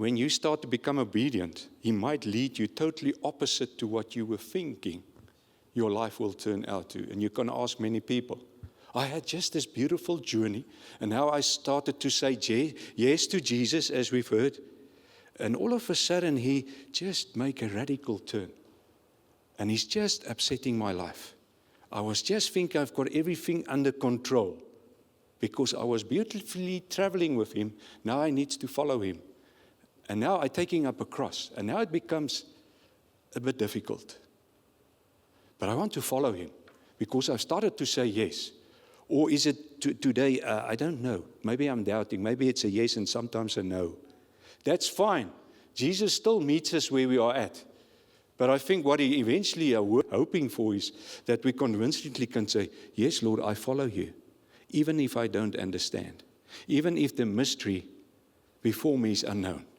when you start to become obedient, He might lead you totally opposite to what you were thinking your life will turn out to. And you can ask many people. I had just this beautiful journey, and now I started to say yes to Jesus, as we've heard. And all of a sudden, He just make a radical turn. And He's just upsetting my life. I was just thinking I've got everything under control because I was beautifully traveling with Him. Now I need to follow Him. And now I'm taking up a cross. And now it becomes a bit difficult. But I want to follow Him because I've started to say yes. Or is it today, I don't know. Maybe I'm doubting. Maybe it's a yes and sometimes a no. That's fine. Jesus still meets us where we are at. But I think what He eventually are hoping for is that we convincingly can say, yes, Lord, I follow You, even if I don't understand, even if the mystery before me is unknown.